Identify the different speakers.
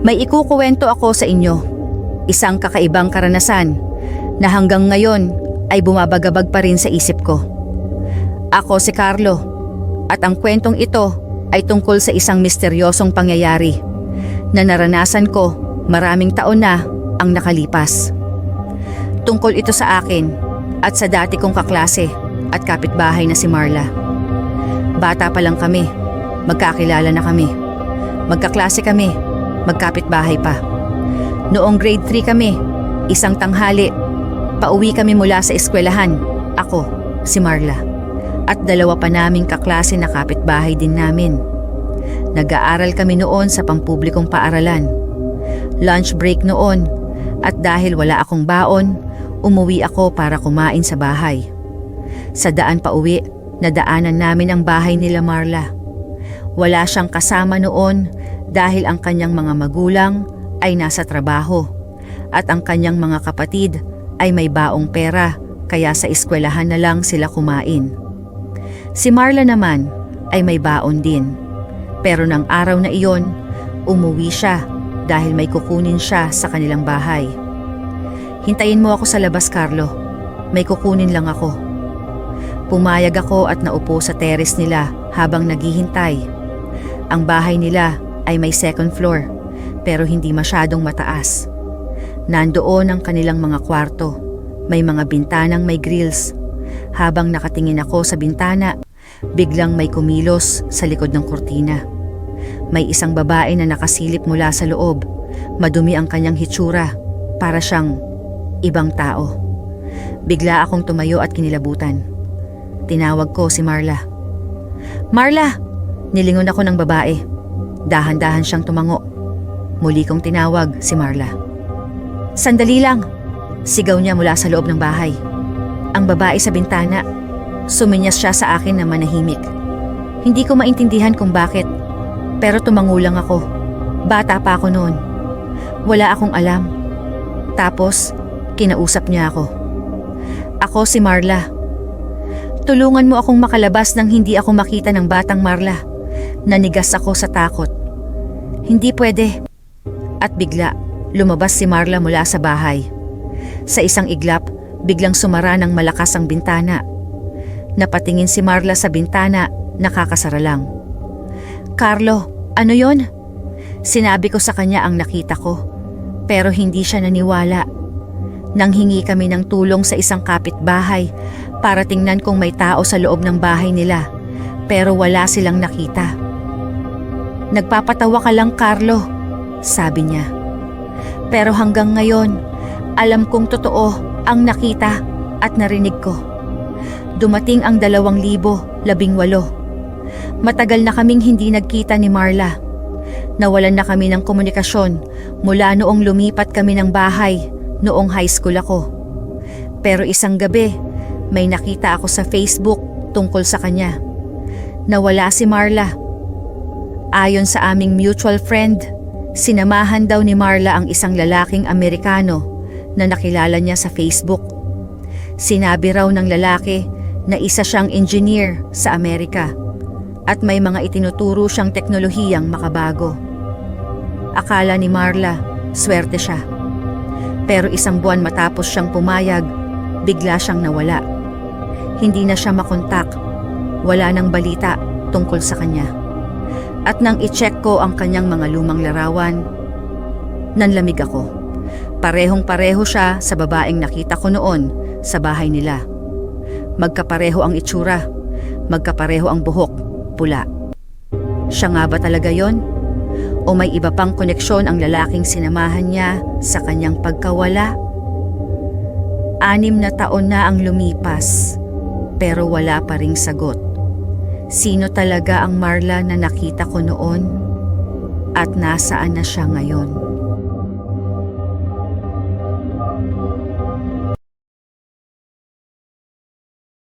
Speaker 1: May ikukuwento ako sa inyo. Isang kakaibang karanasan na hanggang ngayon ay bumabagabag pa rin sa isip ko. Ako si Carlo at ang kwentong ito ay tungkol sa isang misteryosong pangyayari na naranasan ko maraming taon na ang nakalipas. Tungkol ito sa akin at sa dati kong kaklase at kapitbahay na si Marla. Bata pa lang kami, magkakilala na kami. Magkaklase kami, magkapitbahay pa. Noong grade 3 kami, isang tanghali, pauwi kami mula sa eskwelahan. Ako, si Marla, at dalawa pa naming kaklase na kapitbahay din namin. Nag-aaral kami noon sa pampublikong paaralan. Lunch break noon, at dahil wala akong baon, umuwi ako para kumain sa bahay. Sa daan pa uwi, nadaanan namin ang bahay nila Marla. Wala siyang kasama noon dahil ang kanyang mga magulang ay nasa trabaho at ang kanyang mga kapatid ay may baong pera kaya sa eskwelahan na lang sila kumain. Si Marla naman ay may baon din. Pero ng araw na iyon, umuwi siya dahil may kukunin siya sa kanilang bahay. Hintayin mo ako sa labas, Carlo. May kukunin lang ako. Pumayag ako at naupo sa terrace nila habang naghihintay. Ang bahay nila ay may second floor pero hindi masyadong mataas. Nandoon ang kanilang mga kwarto. May mga bintanang may grills. Habang nakatingin ako sa bintana, biglang may kumilos sa likod ng kurtina. May isang babae na nakasilip mula sa loob. Madumi ang kanyang hitsura, para siyang ibang tao. Bigla akong tumayo at kinilabutan. Tinawag ko si Marla. Marla! Nilingon ako ng babae. Dahan-dahan siyang tumango. Muli kong tinawag si Marla. Sandali lang! Sigaw niya mula sa loob ng bahay. Ang babae sa bintana. Suminyas siya sa akin na manahimik. Hindi ko maintindihan kung bakit, pero tumango lang ako. Bata pa ako noon. Wala akong alam. Tapos, kinausap niya ako. Ako si Marla. Tulungan mo akong makalabas nang hindi ako makita ng batang Marla. Nanigas ako sa takot. Hindi pwede. At bigla, lumabas si Marla mula sa bahay. Sa isang iglap, biglang sumara ng malakas ang bintana. Napatingin si Marla sa bintana, nakakasara lang. Carlo, ano yon? Sinabi ko sa kanya ang nakita ko, pero hindi siya naniwala. Nanghingi kami ng tulong sa isang kapitbahay para tingnan kung may tao sa loob ng bahay nila, pero wala silang nakita. Nagpapatawa ka lang, Carlo, sabi niya. Pero hanggang ngayon, alam kong totoo ang nakita at narinig ko. Dumating ang 2018. Matagal na kaming hindi nagkita ni Marla. Nawalan na kami ng komunikasyon mula noong lumipat kami ng bahay noong high school ako. Pero isang gabi, may nakita ako sa Facebook tungkol sa kanya. Nawala si Marla. Ayon sa aming mutual friend, sinamahan daw ni Marla ang isang lalaking Amerikano na nakilala niya sa Facebook. Sinabi raw ng lalaki na isa siyang engineer sa Amerika at may mga itinuturo siyang teknolohiyang makabago. Akala ni Marla, swerte siya. Pero isang buwan matapos siyang pumayag, bigla siyang nawala. Hindi na siya makontak. Wala nang balita tungkol sa kanya. At nang i-check ko ang kanyang mga lumang larawan, nanlamig ako. Parehong-pareho siya sa babaeng nakita ko noon sa bahay nila. Magkapareho ang itsura, magkapareho ang buhok, pula. Siya nga ba talaga yon? O may iba pang koneksyon ang lalaking sinamahan niya sa kanyang pagkawala? 6 na taon na ang lumipas, pero wala pa ring sagot. Sino talaga ang Marla na nakita ko noon? At nasaan na siya ngayon?